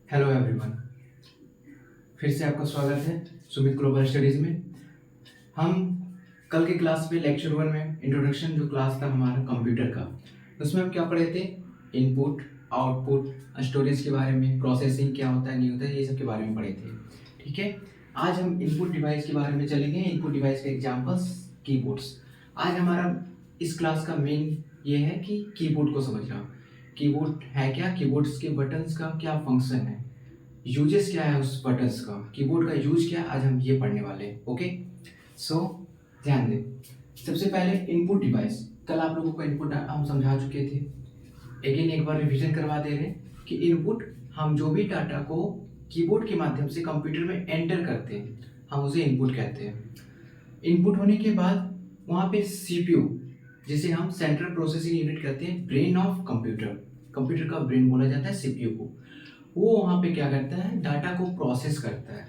Hello everyone. फिर से आपका स्वागत है सुमित ग्लोबल स्टडीज़ में। हम कल के क्लास में लेक्चर 1 में इंट्रोडक्शन जो क्लास था हमारा कंप्यूटर का, उसमें हम क्या पढ़े थे? इनपुट, आउटपुट, स्टोरेज के बारे में, प्रोसेसिंग क्या होता है नहीं होता है, ये सब के बारे में पढ़े थे। ठीक है, आज हम इनपुट डिवाइस के बारे में चलेंगे। इनपुट डिवाइस का एग्जाम्पल्स, कीबोर्ड्स। आज हमारा इस क्लास का मेन ये है कि कीबोर्ड को समझना। कीबोर्ड है क्या, कीबोर्ड्स के बटन्स का क्या फंक्शन है, यूजेस क्या है उस बटन्स का, कीबोर्ड का यूज क्या है, आज हम ये पढ़ने वाले हैं। ओके, सो ध्यान दें। सबसे पहले इनपुट डिवाइस। कल आप लोगों को इनपुट हम समझा चुके थे। अगेन एक बार रिवीजन करवा दे रहे हैं कि इनपुट, हम जो भी डाटा को कीबोर्ड के माध्यम से कंप्यूटर में एंटर करते हैं हम उसे इनपुट कहते हैं। इनपुट होने के बाद वहाँ पे सीपीयू, जिसे हम सेंट्रल प्रोसेसिंग यूनिट कहते हैं, ब्रेन ऑफ कंप्यूटर, कंप्यूटर का ब्रेन बोला जाता है सीपीयू को, वो वहाँ पे क्या करता है, डाटा को प्रोसेस करता है।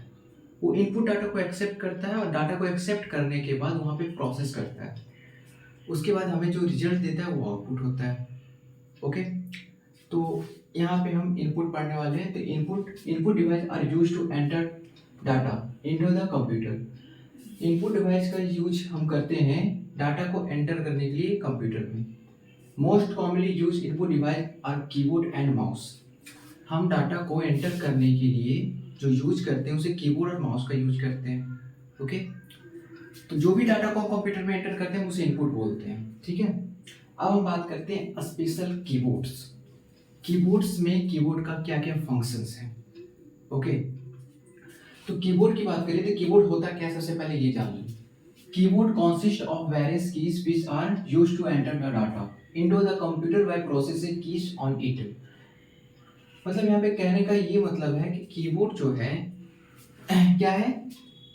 वो इनपुट डाटा को एक्सेप्ट करता है और डाटा को एक्सेप्ट करने के बाद वहाँ पे प्रोसेस करता है। उसके बाद हमें जो रिजल्ट देता है वो आउटपुट होता है। ओके, तो यहाँ पे हम इनपुट पढ़ने वाले हैं। तो input device are use to enter data into the computer. Input device का यूज हम करते हैं डाटा को एंटर करने के लिए कंप्यूटर में। Most commonly use input device are keyboard and mouse. हम डाटा को एंटर करने के लिए जो यूज करते हैं उसे कीबोर्ड और माउस का यूज करते हैं। ओके, तो जो भी डाटा को कंप्यूटर में एंटर करते हैं उसे इनपुट बोलते हैं। ठीक है, अब हम बात करते हैं स्पेशल कीबोर्ड्स। कीबोर्ड्स में कीबोर्ड का क्या क्या फंक्शंस हैं। ओके, तो कीबोर्ड की बात करें तो कीबोर्ड होता क्या है, सबसे पहले ये जान लें। Keyboard consist of various keys which are used to enter the data into the computer by processing keys on it। मतलब यहाँ पे कहने का ये मतलब है कि कीबोर्ड जो है क्या है,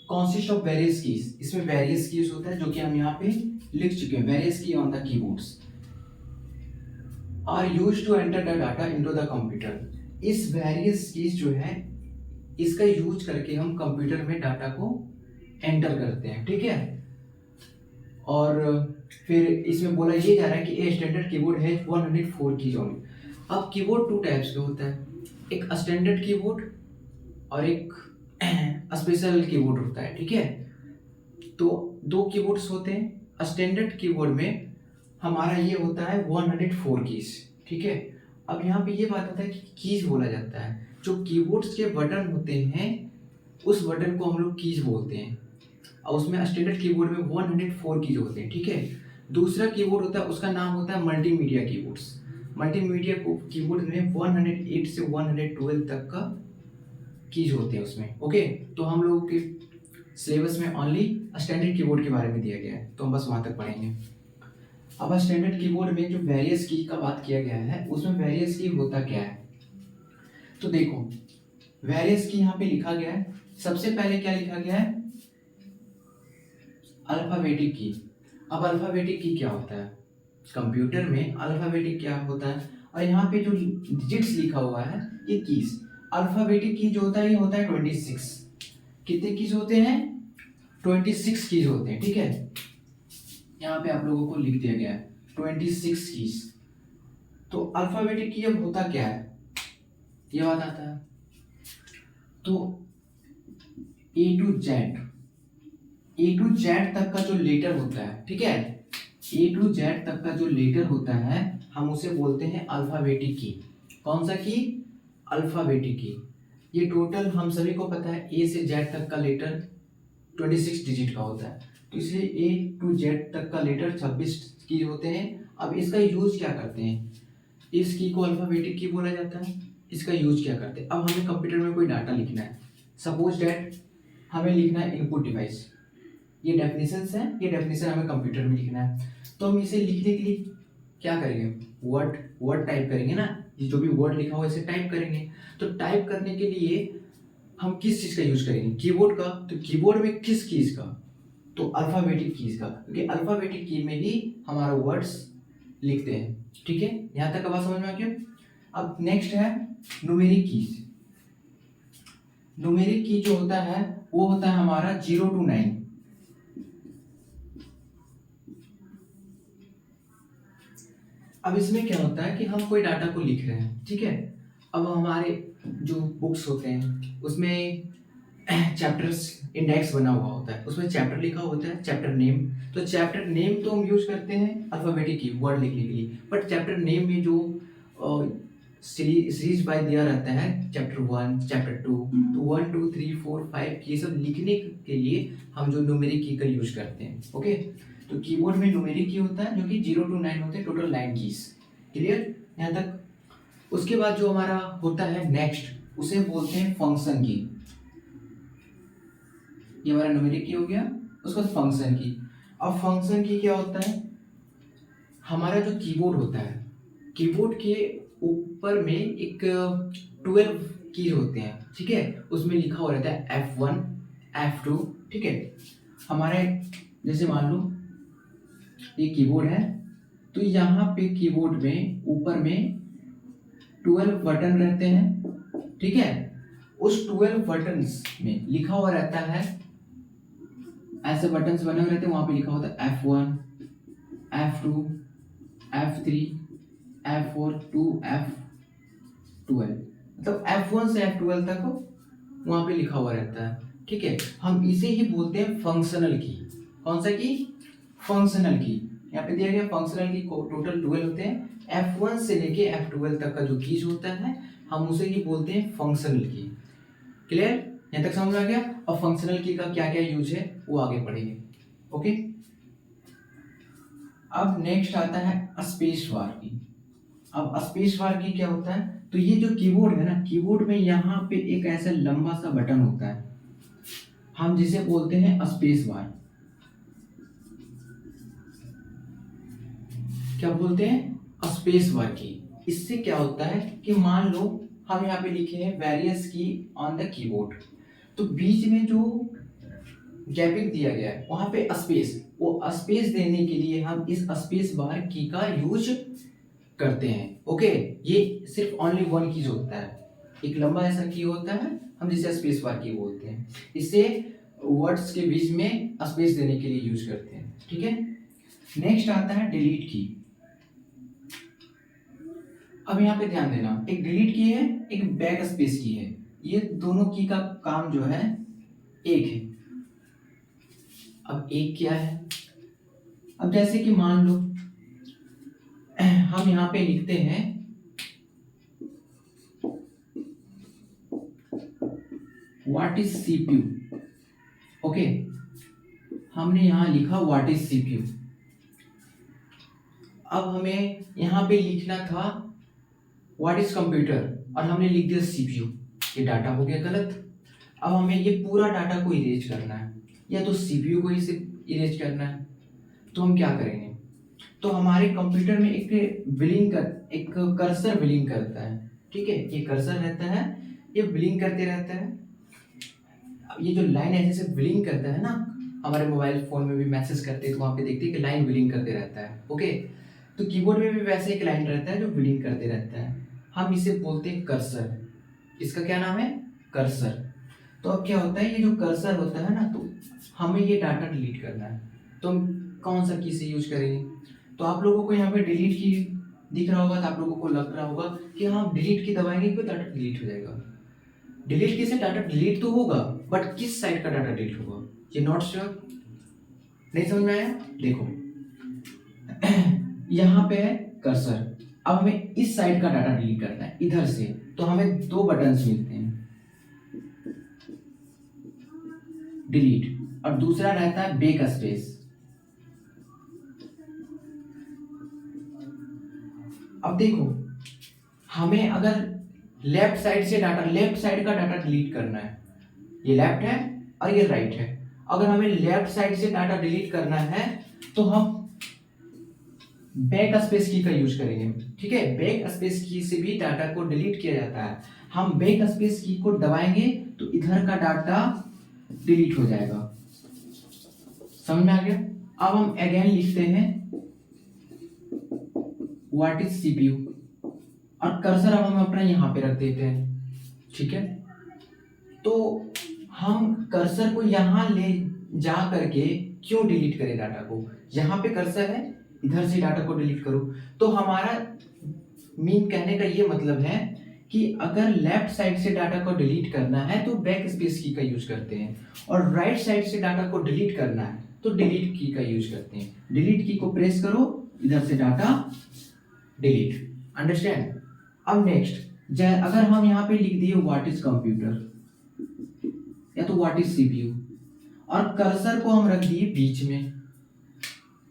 कॉन्सिस्ट ऑफ वेरियस कीज। इसमें वेरियस कीज होता है जो कि हम यहाँ पे लिख चुके हैं। Various key on the keyboards are use to enter the data into the computer. इस वेरियस कीज जो है इसका यूज करके हम कंप्यूटर में डाटा को एंटर करते हैं। ठीक है, और फिर इसमें बोला ये जा रहा है कि ए स्टैंडर्ड कीबोर्ड है 104 कीज ओनली। अब कीबोर्ड टू टाइप्स के होता है, एक स्टैंडर्ड कीबोर्ड और एक स्पेशल कीबोर्ड होता है। ठीक है, तो दो कीबोर्ड्स होते हैं। स्टैंडर्ड कीबोर्ड में हमारा ये होता है 104 कीज। ठीक है, अब यहाँ पे ये बात आता है कि कीज बोला जाता है, जो कीबोर्ड्स के बटन होते हैं उस बटन को हम लोग कीज बोलते हैं, और उसमें स्टैंडर्ड कीबोर्ड में 104 कीज होते हैं। ठीक है, दूसरा कीबोर्ड होता है उसका नाम होता है मल्टीमीडिया कीबोर्ड्स। मल्टीमीडिया कीबोर्ड में 108 से 112 तक का कीज होते हैं उसमें। ओके, तो हम लोगों के सिलेबस में ओनली स्टैंडर्ड कीबोर्ड के बारे में दिया गया है, तो हम बस वहां तक पढ़ेंगे। अब स्टैंडर्ड कीबोर्ड में जो वेरियस की का बात किया गया है उसमें वेरियस की होता क्या है, तो देखो वेरियस की यहाँ पे लिखा गया है। सबसे पहले क्या लिखा गया है, अल्फाबेटिक की। अब अल्फाबेटिक की क्या होता है, कंप्यूटर में अल्फाबेटिक क्या होता है, और यहाँ पे जो डिजिट्स लिखा हुआ है ये कीज। अल्फाबेटिक की जो होता है ये होता है 26। कितने कीज होते हैं, 26 कीज होते हैं। ठीक है, यहाँ पे आप लोगों को लिख दिया गया है 26 कीज। तो अल्फाबेटिक की अब होता क्या है, ये बात आता है। तो ए टू जेड तक का जो लेटर होता है, ठीक है, ए टू जेड तक का जो लेटर होता है हम उसे बोलते हैं अल्फाबेटिक की। कौन सा की, अल्फाबेटिक की। ये टोटल हम सभी को पता है ए से जेड तक का लेटर 26 डिजिट का होता है, तो इसलिए ए टू जेड तक का लेटर 26 की होते हैं। अब इसका यूज क्या करते हैं, इस की को अल्फाबेटिक की बोला जाता है। इसका यूज क्या करते हैं, अब हमें कंप्यूटर में कोई डाटा लिखना है, सपोज डैट हमें लिखना है इनपुट डिवाइस। ये डेफिनेशंस है, ये डेफिनेशन हमें कंप्यूटर में लिखना है, तो हम इसे लिखने के लिए क्या करेंगे, वर्ड टाइप करेंगे ना, ये जो भी वर्ड लिखा हुआ है इसे टाइप करेंगे। तो टाइप करने के लिए हम किस चीज़ का यूज करेंगे, कीबोर्ड का। तो कीबोर्ड में किस कीज का, तो अल्फाबेटिक कीज का, क्योंकि अल्फाबेटिक की में ही हमारा वर्ड्स लिखते हैं। ठीक है, यहाँ तक बात समझ में आ गया। अब नेक्स्ट है न्यूमेरिक कीज। न्यूमेरिक की जो होता है वो होता है हमारा 0 to 9। अब इसमें क्या होता है कि हम कोई डाटा को लिख रहे हैं, ठीक है। अब हमारे जो बुक्स होते हैं उसमें चैप्टर्स इंडेक्स बना हुआ होता है, उसमें चैप्टर लिखा होता है, चैप्टर नेम। तो चैप्टर नेम तो हम यूज करते हैं अल्फाबेटिक वर्ड लिखने के लिए, बट चैप्टर नेम में जो सीरीज बाय दिया रहता है, चैप्टर 1, चैप्टर 2, तो 1 2 3 4 5 ये सब लिखने के लिए हम जो न्यूमेरिक की का यूज करते हैं। ओके, तो कीबोर्ड में न्यूमेरिक की होता है जो कि 0 to 9 होते हैं, टोटल 9 कीज। क्लियर यहाँ तक? उसके बाद जो हमारा होता है नेक्स्ट, उसे बोलते हैं फंक्शन की। ये हमारा न्यूमेरिक की हो गया, उसके बाद फंक्शन की। अब फंक्शन की क्या होता है, हमारा जो कीबोर्ड होता है, कीबोर्ड के ऊपर में एक 12 कीज होते हैं, ठीक है, उसमें लिखा हुआ रहता है F1 F2, ठीक है। हमारे जैसे मान लो ये कीबोर्ड है, तो यहाँ पे कीबोर्ड में ऊपर में 12 बटन रहते हैं, ठीक है। उस 12 बटन्स में लिखा हुआ रहता है, ऐसे बटन्स बने हुए रहते हैं, वहां पे लिखा होता है F1 F2 F3 F4 to F12, मतलब F1 से F12 तक वहां पे लिखा हुआ रहता है, ठीक है। हम इसे ही बोलते हैं फंक्शनल की। कौन सा की? फंक्शनल की। यहाँ पे दिया गया फंक्शनल की टोटल 12 होते हैं, F1 से लेके F12 तक का जो कीज होता है हम उसे ही बोलते हैं फंक्शनल की। क्लियर? यहाँ तक समझ में आ गया? और फंक्शनल की का क्या क्या यूज है वो आगे पढ़ेंगे। ओके, अब नेक्स्ट आता है स्पेस बार की। अब स्पेस बार की क्या होता है, तो ये जो कीबोर्ड है ना, कीबोर्ड में यहाँ पे एक ऐसा लंबा सा बटन होता है, हम जिसे बोलते हैं स्पेस बार। क्या बोलते हैं? स्पेस बार की। इससे क्या होता है कि मान लो हम यहाँ पे लिखे हैं various key on the keyboard, तो बीच में जो गैपिंग दिया गया है वहां पे स्पेस, वो स्पेस देने के लिए हम इस स्पेस बार की का यूज करते हैं। ओके, ये सिर्फ ओनली वन कीज होता है, एक लंबा ऐसा की होता है, हम जिसे स्पेस बार की बोलते हैं। इसे वर्ड्स के बीच में स्पेस देने के लिए यूज करते हैं, ठीक है। नेक्स्ट आता है डिलीट की। अब यहाँ पे ध्यान देना, एक डिलीट की है, एक बैक स्पेस की है, ये दोनों की का काम जो है एक है। अब एक क्या है, अब जैसे कि मान लो हम यहाँ पे लिखते हैं व्हाट इज सीपीयू। ओके, हमने यहाँ लिखा व्हाट इज सीपीयू। अब हमें यहाँ पे लिखना था व्हाट इज कंप्यूटर, और हमने लिख दिया सीपीयू, ये डाटा हो गया गलत। अब हमें ये पूरा डाटा को इरेज करना है, या तो सीपीयू को ही सिर्फ इरेज करना है, तो हम क्या करेंगे, तो हमारे कंप्यूटर में एक कर्सर ब्लिंक करता है, ठीक है। ये कर्सर रहता है, ये ब्लिंक करते रहता है। अब ये जो लाइन ऐसे से ब्लिंक करता है ना, हमारे मोबाइल फोन में भी मैसेज करते हैं तो वहां पे देखते हैं कि लाइन ब्लिंक करते रहता है। ओके, तो कीबोर्ड में भी वैसे एक लाइन रहता है जो ब्लिंक करते रहता है, हम इसे बोलते हैं कर्सर। इसका क्या नाम है? कर्सर। तो अब क्या होता है, ये जो कर्सर होता है ना, तो हमें ये डाटा डिलीट करना है, तो हम कौन सा की से यूज करेंगे, तो आप लोगों को यहाँ पे डिलीट की दिख रहा होगा, तो आप लोगों को लग रहा होगा कि हाँ डिलीट की दबाएंगे तो डाटा डिलीट हो जाएगा। डिलीट की से डाटा डिलीट तो होगा, बट किस साइड का डाटा डिलीट होगा ये नॉट श्योर। नहीं समझ में आया? देखो यहाँ पे है कर्सर, अब हमें इस साइड का डाटा डिलीट करना है इधर से, तो हमें दो बटन्स मिलते हैं, डिलीट और दूसरा रहता है बैक स्पेस। अब देखो, हमें अगर लेफ्ट साइड से डाटा, लेफ्ट साइड का डाटा डिलीट करना है, ये लेफ्ट है और ये राइट है, अगर हमें लेफ्ट साइड से डाटा डिलीट करना है तो हम बैक स्पेस की का यूज करेंगे, ठीक है। बैक स्पेस की से भी डाटा को डिलीट किया जाता है, हम बैक स्पेस की को दबाएंगे तो इधर का डाटा डिलीट हो जाएगा। समझ में आ गया? अब हम अगेन लिखते हैं व्हाट इज सीपीयू, और कर्सर अब हम अपना यहां पे रख देते हैं, ठीक है। तो हम कर्सर को यहां ले जा करके क्यों डिलीट करें डाटा को, यहां पे कर्सर है, इधर से डाटा को डिलीट करो। तो हमारा मीन कहने का ये मतलब है कि अगर लेफ्ट साइड से डाटा को डिलीट करना है तो बैक स्पेस की का यूज करते हैं, और राइट साइड से डाटा को डिलीट करना है तो डिलीट की का यूज करते हैं। डिलीट की को प्रेस करो, इधर से डाटा डिलीट। अंडरस्टैंड? अब नेक्स्ट अगर हम यहाँ पे लिख दिए व्हाट इज कंप्यूटर या तो व्हाट इज सीपीयू, और कर्सर को हम रख दिए बीच में,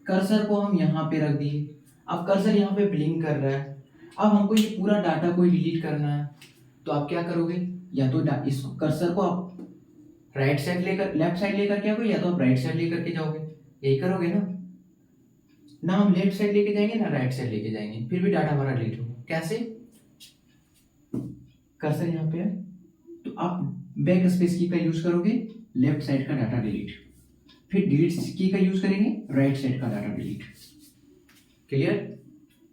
कर्सर को हम यहाँ पे रख दिए। अब कर्सर यहाँ पे ब्लिंक कर रहा है। अब हमको ये पूरा डाटा को डिलीट करना है, तो आप क्या करोगे, या तो इसको कर्सर को आप राइट साइड लेकर लेफ्ट साइड लेकर के आओगे, या तो आप राइट साइड लेकर के जाओगे। यही करोगे ना, ना हम लेफ्ट साइड लेके जाएंगे ना राइट साइड लेके जाएंगे, फिर भी डाटा हमारा डिलीट होगा। कैसे? कर्सर यहाँ पे है तो आप बैक स्पेस की का यूज करोगे, लेफ्ट साइड का डाटा डिलीट, फिर डिलीट की का यूज करेंगे, राइट साइड का डाटा डिलीट। क्लियर?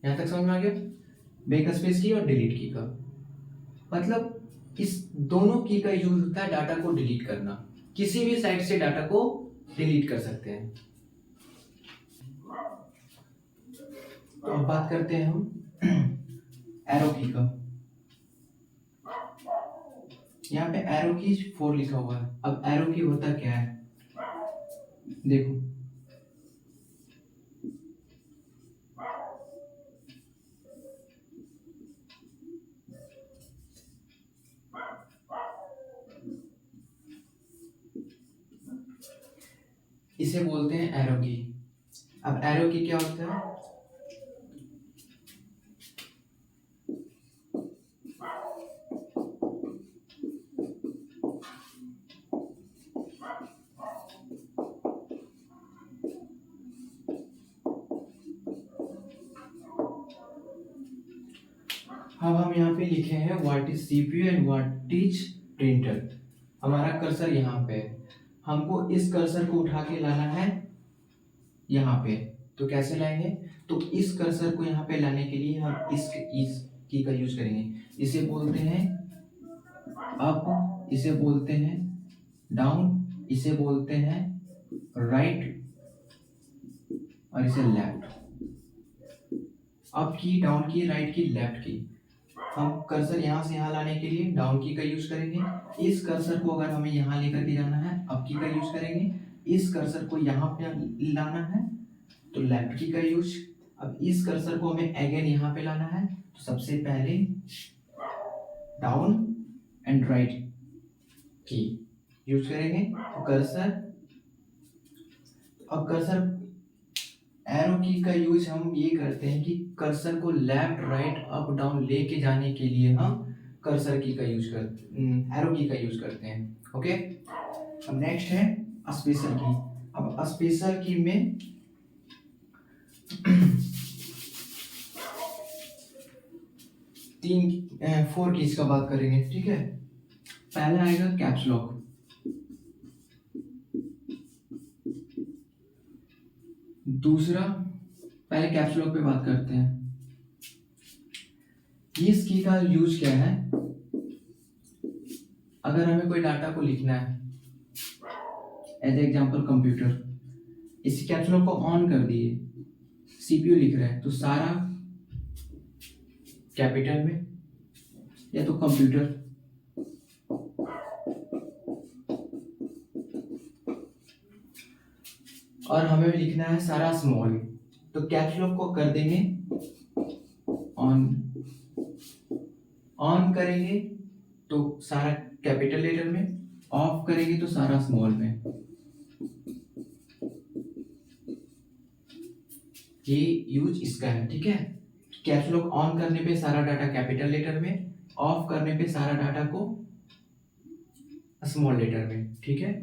यहां तक समझ में आ गया? बैक स्पेस की और डिलीट की का मतलब इस दोनों की का यूज होता है डाटा को डिलीट करना, किसी भी साइड से डाटा को डिलीट कर सकते हैं। तो अब बात करते हैं हम एरो की का। यहाँ पे एरो की 4 लिखा हुआ है। अब एरो की होता क्या है, देखो इसे बोलते हैं एरो की। अब एरो की क्या होता है, अब हम यहाँ पे लिखे हैं what is CPU and what is printer. हमारा कर्सर यहाँ पे है, हमको इस कर्सर को उठा के लाना है यहाँ पे। तो कैसे लाएंगे, तो इस कर्सर को यहाँ पे लाने के लिए हम इस की का यूज करेंगे। इसे बोलते हैं अप, इसे बोलते हैं डाउन, इसे बोलते हैं राइट और इसे लेफ्ट। अप की, डाउन की, राइट की, लेफ्ट की। हम कर्सर यहाँ से यहाँ लाने के लिए डाउन की का यूज करेंगे। इस कर्सर को अगर हमें यहाँ लेकर के जाना है, अप की का यूज करेंगे। इस कर्सर को यहाँ पे लाना है तो लेफ्ट की का यूज। अब इस कर्सर को हमें अगेन यहाँ पे लाना है तो सबसे पहले डाउन एंड राइट की यूज करेंगे। तो कर्सर, अब कर्सर एरो की का यूज हम ये करते हैं कि कर्सर को लेफ्ट राइट अप डाउन लेके जाने के लिए हम कर्सर की का यूज एरो की का यूज करते हैं। ओके, अब नेक्स्ट है स्पेशल की। अब स्पेशल की में तीन 4 कीज का बात करेंगे, ठीक है। पहला आएगा कैप्स लॉक, दूसरा, पहले कैप्स लॉक पे बात करते हैं। इस की का यूज क्या है, अगर हमें कोई डाटा को लिखना है, एज एग्जांपल कंप्यूटर, इस कैप्स लॉक को ऑन कर दिए, सीपीयू लिख रहा है तो सारा कैपिटल में या तो कंप्यूटर, और हमें लिखना है सारा स्मॉल, तो कैप्स लॉक को कर देंगे ऑन, ऑन करेंगे तो सारा कैपिटल लेटर में, ऑफ करेंगे तो सारा स्मॉल में। ये यूज इसका है, ठीक है। कैप्स लॉक ऑन करने पे सारा डाटा कैपिटल लेटर में, ऑफ करने पे सारा डाटा को स्मॉल लेटर में, ठीक है।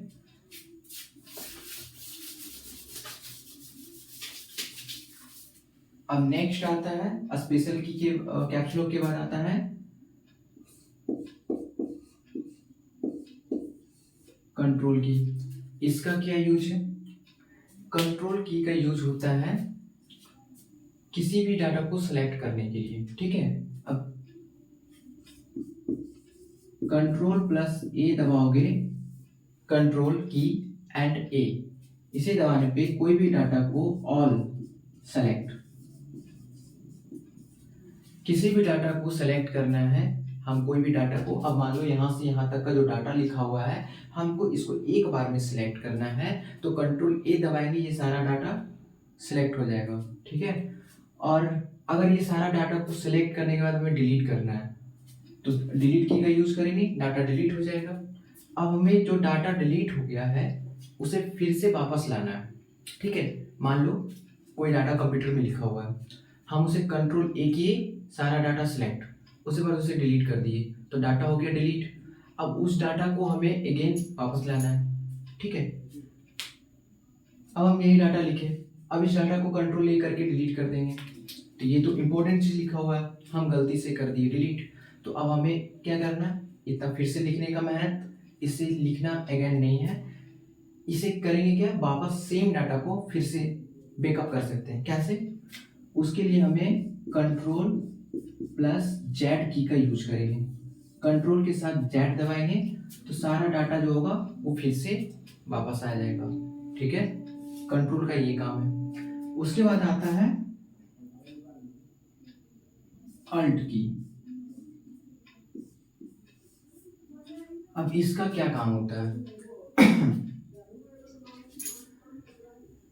अब नेक्स्ट आता है स्पेशल की के कैप्स लॉक के बाद आता है कंट्रोल की। इसका क्या यूज है, कंट्रोल की का यूज होता है किसी भी डाटा को सिलेक्ट करने के लिए, ठीक है। अब कंट्रोल प्लस ए दबाओगे, कंट्रोल की एंड ए, इसे दबाने पे कोई भी डाटा को ऑल सेलेक्ट, किसी भी डाटा को सेलेक्ट करना है हम कोई भी डाटा को, अब मान लो यहाँ से यहाँ तक का जो डाटा लिखा हुआ है हमको इसको एक बार में सिलेक्ट करना है, तो कंट्रोल ए दबाएंगे, ये सारा डाटा सिलेक्ट हो जाएगा। ठीक है, और अगर ये सारा डाटा को सिलेक्ट करने के बाद हमें डिलीट करना है तो डिलीट की का यूज करेंगे, डाटा डिलीट हो जाएगा। अब हमें जो डाटा डिलीट हो गया है उसे फिर से वापस लाना है। ठीक है, मान लो कोई डाटा कंप्यूटर में लिखा हुआ है, हम उसे कंट्रोल ए किए, सारा डाटा सिलेक्ट, उसके बाद उसे डिलीट कर दिए तो डाटा हो गया डिलीट। अब उस डाटा को हमें अगेन वापस लाना है। ठीक है, अब हम यही डाटा लिखे, अब इस डाटा को कंट्रोल ए करके डिलीट कर देंगे, तो ये तो इंपॉर्टेंट चीज लिखा हुआ है, हम गलती से कर दिए डिलीट, तो अब हमें क्या करना है, इतना फिर से लिखने का मेहनत, इसे लिखना अगेन नहीं है, इसे करेंगे क्या, वापस सेम डाटा को फिर से बैकअप कर सकते हैं। कैसे, उसके लिए हमें कंट्रोल प्लस जेड की का यूज करेंगे, कंट्रोल के साथ जेड दबाएंगे तो सारा डाटा जो होगा वो फिर से वापस आ जाएगा। ठीक है, कंट्रोल का ये काम है। उसके बाद आता है अल्ट की। अब इसका क्या काम होता है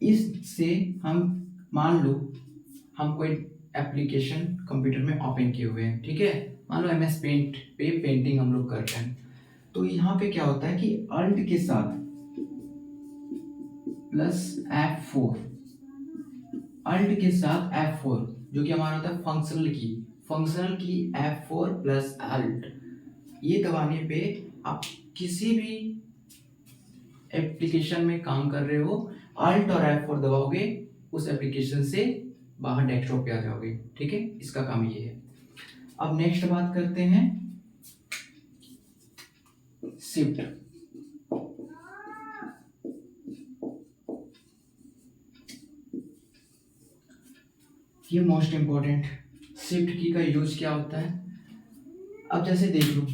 इससे हम मान लो हम कोई एप्लीकेशन कंप्यूटर में ओपन किए हुए हैं, ठीक है, मान लो MS पेंट पे पेंटिंग हम लोग करते हैं, तो यहाँ पे क्या होता है कि अल्ट के साथ प्लस F4, अल्ट के साथ F4 जो कि हमारा होता है फंक्शनल की F4 प्लस अल्ट, ये दबाने पे आप किसी भी एप्लीकेशन में काम कर रहे हो, अल्ट और F4 दबाओगे उस एप्लीकेशन से बाहर डेस्कटॉप पे आ जाओगे। ठीक है, इसका काम ये है। अब नेक्स्ट बात करते हैं शिफ्ट। ये मोस्ट इंपॉर्टेंट, शिफ्ट की का यूज क्या होता है। अब जैसे देख लो,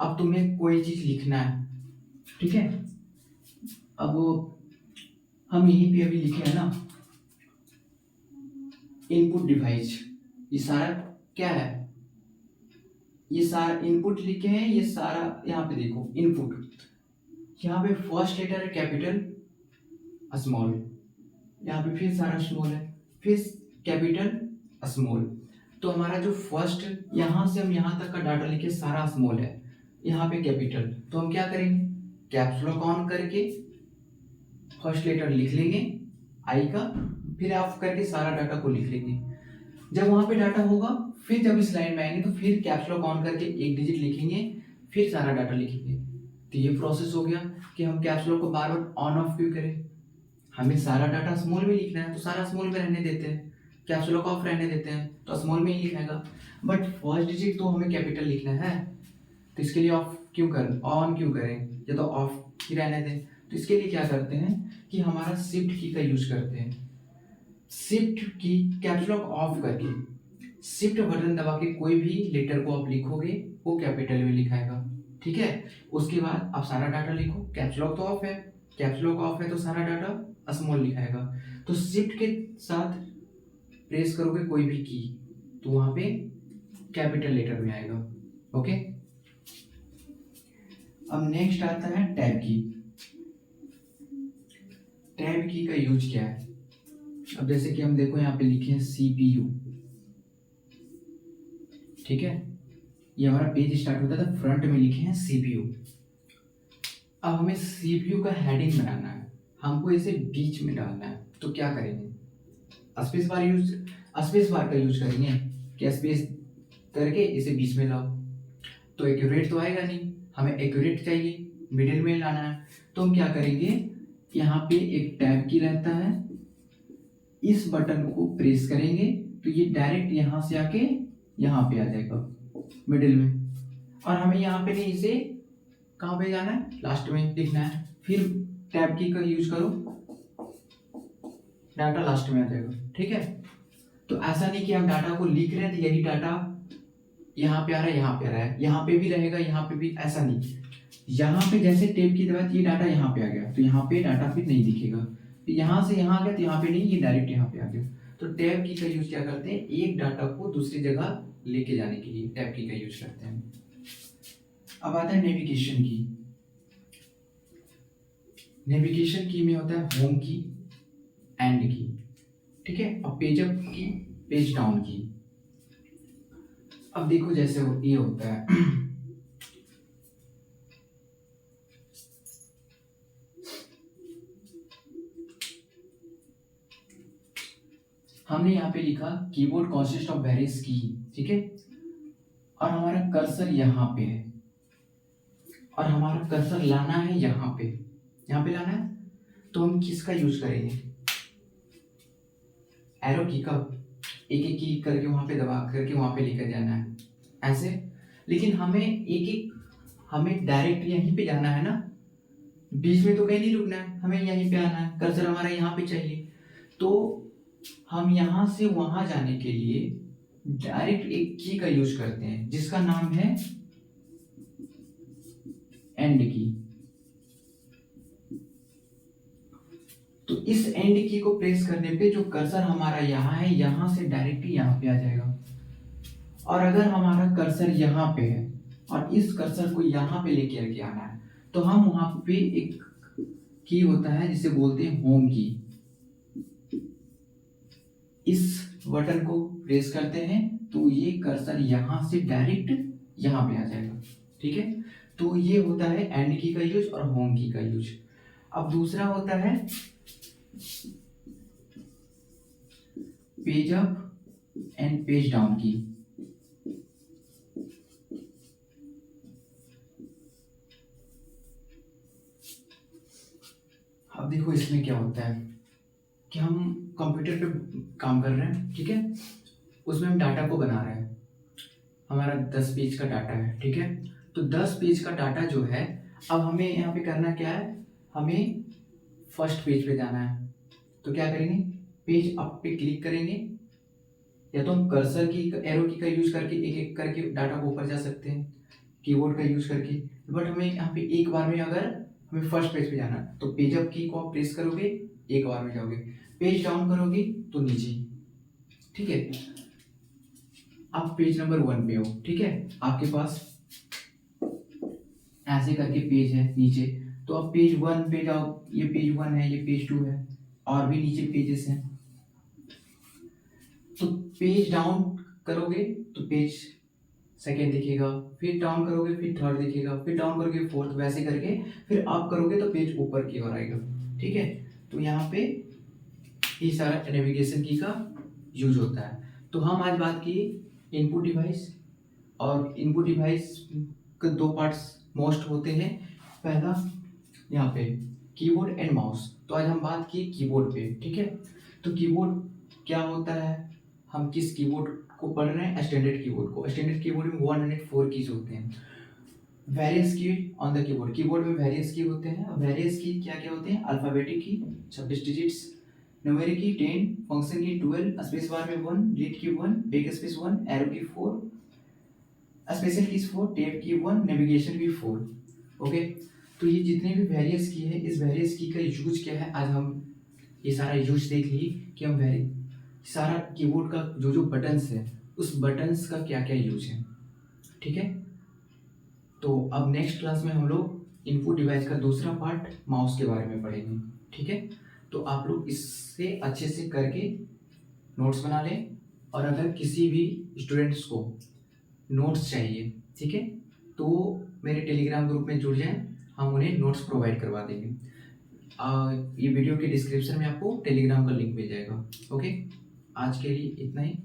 अब तुम्हें कोई चीज लिखना है, ठीक है, अब हम यहीं पे अभी लिखे हैं ना इनपुट डिवाइस, ये सारा क्या है, ये सारा इनपुट लिखे हैं, ये सारा यहाँ पे देखो इनपुट, यहाँ पे फर्स्ट लेटर है कैपिटल स्मॉल, यहाँ पे फिर सारा स्मॉल है, फिर कैपिटल स्मॉल, तो हमारा जो फर्स्ट यहाँ से हम यहाँ तक का डाटा लिखे सारा स्मॉल है, यहाँ पे कैपिटल, तो हम क्या करेंगे, कैप्स लॉक ऑन करके फर्स्ट लेटर लिख लेंगे आई का, फिर ऑफ करके सारा डाटा को लिख लेंगे। जब वहां पे डाटा होगा फिर जब इस लाइन में आएंगे तो फिर कैप्स लॉक ऑन करके एक डिजिट लिखेंगे, फिर सारा डाटा लिखेंगे। तो ये प्रोसेस हो गया कि हम कैप्स लॉक को बार बार ऑन ऑफ क्यों करें, हमें सारा डाटा स्मॉल में लिखना है तो सारा स्मॉल में रहने देते हैं, कैप्स लॉक ऑफ रहने देते हैं तो स्मॉल में ही लिखेगा, बट फर्स्ट डिजिट तो हमें कैपिटल लिखना है, तो इसके लिए ऑफ क्यों करें, ऑन क्यों करें, ये तो ऑफ ही रहने दें। तो इसके लिए क्या करते हैं कि हमारा शिफ्ट की का यूज करते हैं, शिफ्ट की कैप्स लॉक ऑफ करके शिफ्ट बटन दबा के कोई भी लेटर को आप लिखोगे वो कैपिटल में लिखाएगा। ठीक है, उसके बाद आप सारा डाटा लिखो, कैप्स लॉक तो ऑफ है, कैप्स लॉक ऑफ है तो सारा डाटा स्मॉल लिखाएगा। तो शिफ्ट के साथ प्रेस करोगे कोई भी की तो वहां पे कैपिटल लेटर में आएगा। ओके, अब नेक्स्ट आता है टैब की। टैब की का यूज क्या है, अब जैसे कि हम देखो यहाँ पे लिखे हैं CPU, ठीक है, ये हमारा पेज स्टार्ट होता था, फ्रंट में लिखे हैं CPU। अब हमें CPU का हेडिंग बनाना है, हमको इसे बीच में डालना है, तो क्या करेंगे, स्पेस बार का यूज करेंगे कि स्पेस करके इसे बीच में लाओ, तो एक्यूरेट तो आएगा नहीं, हमें एक्यूरेट चाहिए, मिडिल में लाना है, तो हम क्या करेंगे, यहाँ पे एक टैब की रहता है, इस बटन को प्रेस करेंगे तो ये डायरेक्ट यहाँ से आके यहाँ पे आ जाएगा मिडिल में, और हमें यहाँ पे नहीं, इसे कहाँ पे जाना है, लास्ट में लिखना है, फिर टैब की का यूज करो, डाटा लास्ट में आ जाएगा। ठीक है, तो ऐसा नहीं कि हम डाटा को लिख रहे हैं तो यही डाटा यहाँ पे आ रहा है, यहाँ पे आ रहा है, यहाँ पे भी रहेगा, यहाँ पे भी, ऐसा नहीं, यहाँ पे जैसे टैब की दबाई ये डाटा यहाँ पे आ गया तो यहाँ पे डाटा फिर नहीं दिखेगा, तो यहाँ से यहाँ आ गया तो यहाँ पे नहीं, ये डायरेक्ट यहाँ पे आ गया। तो टैब की का यूज क्या करते हैं, एक डाटा को दूसरी जगह लेके जाने के लिए टैब की का यूज करते हैं। अब आता है नेविगेशन की। नेविगेशन की में होता है होम की, एंड की, ठीक है। अब पेज अप की, पेज डाउन की। अब देखो जैसे ये होता है हमने यहाँ पे लिखा कीबोर्ड कॉन्सिस्ट ऑफ वेरियस की, ठीक है। और हमारा कर्सर यहाँ पे है, और हमारा कर्सर लाना है यहाँ पे लाना है। तो हम किसका यूज करेंगे? एरो की का, एक एक की करके वहां पे दबा करके वहां पे लेकर जाना है ऐसे। लेकिन हमें डायरेक्ट यहीं पे जाना है ना, बीच में तो कहीं नहीं रुकना है, हमें यहीं पे आना है, कर्सर हमारा यहाँ पे चाहिए। तो हम यहाँ से वहां जाने के लिए डायरेक्ट एक की का यूज करते हैं जिसका नाम है एंड की। तो इस एंड की को प्रेस करने पे जो कर्सर हमारा यहाँ है, यहाँ से डायरेक्टली यहाँ पे आ जाएगा। और अगर हमारा कर्सर यहाँ पे है और इस कर्सर को यहाँ पे लेके आना है, तो हम वहां पे एक की होता है जिसे बोलते हैं होम की। इस बटन को प्रेस करते हैं तो ये कर्सर यहाँ से डायरेक्ट यहाँ पे आ जाएगा, ठीक है। तो ये होता है एंड की का यूज और होम की का यूज। अब दूसरा होता है page up and page down की। अब देखो इसमें क्या होता है कि हम कंप्यूटर पे काम कर रहे हैं, ठीक है। उसमें हम डाटा को बना रहे हैं, हमारा 10 पेज का डाटा है, ठीक है। तो 10 पेज का डाटा जो है, अब हमें यहाँ पे करना क्या है, हमें फर्स्ट पेज पे जाना है। तो क्या करेंगे, पेज अप पे क्लिक करेंगे, या तो हम कर्सर की एरो की का यूज करके एक एक करके डाटा को ऊपर जा सकते हैं कीबोर्ड का यूज करके। बट हमें यहाँ पे एक बार में अगर हमें फर्स्ट पेज पे जाना है तो पेज अप की को आप प्रेस करोगे, एक बार में जाओगे। पेज डाउन करोगे तो नीचे, ठीक है। आप पेज नंबर 1 पे हो, ठीक है। आपके पास ऐसे करके पेज है नीचे, तो आप पेज 1 पे जाओ, ये पेज 1 है, ये पेज 2 है, और भी नीचे पेजेस हैं। तो पेज डाउन करोगे तो पेज सेकेंड दिखेगा, फिर डाउन करोगे फिर थर्ड दिखेगा, फिर डाउन करोगे फोर्थ, वैसे करके फिर आप करोगे तो पेज ऊपर की ओर आएगा, ठीक है। तो यहाँ पे ये सारा नेविगेशन की का यूज होता है। तो हम आज बात की इनपुट डिवाइस, और इनपुट डिवाइस के दो पार्ट्स मोस्ट होते हैं। पहला यहाँ पे कीबोर्ड एंड माउस। तो आज हम बात की कीबोर्ड पे, ठीक है। तो कीबोर्ड क्या होता है, हम किस कीबोर्ड को पढ़ रहे हैं, स्टैंडर्ड कीबोर्ड को। स्टैंडर्ड कीबोर्ड में 104 कीज होते हैं। Various key on the keyboard, keyboard में वेरियस की होते हैं। वेरियस की क्या क्या होते हैं, अल्फाबेटिक की 26 डिजिट्स, न्यूमेरिक की 10, फंक्शन की 12, स्पेस बार में 1, रीड की 1, बैक स्पेस 1, एरो की 4, स्पेशल कीज 4, टैब की 1, नेविगेशन की 4। ओके। तो ये जितने भी वेरियस की है, इस वेरियस की का यूज क्या है, आज हम ये सारा यूज देख लिए कि हम सारा कीबोर्ड का जो जो बटन्स है उस बटन्स का क्या क्या यूज है, ठीक है। तो अब नेक्स्ट क्लास में हम लोग इनपुट डिवाइस का दूसरा पार्ट माउस के बारे में पढ़ेंगे, ठीक है। तो आप लोग इससे अच्छे से करके नोट्स बना लें, और अगर किसी भी स्टूडेंट्स को नोट्स चाहिए, ठीक है, तो मेरे टेलीग्राम ग्रुप में जुड़ जाएं, हम उन्हें नोट्स प्रोवाइड करवा देंगे। ये वीडियो के डिस्क्रिप्शन में आपको टेलीग्राम का लिंक मिल जाएगा। ओके, आज के लिए इतना ही।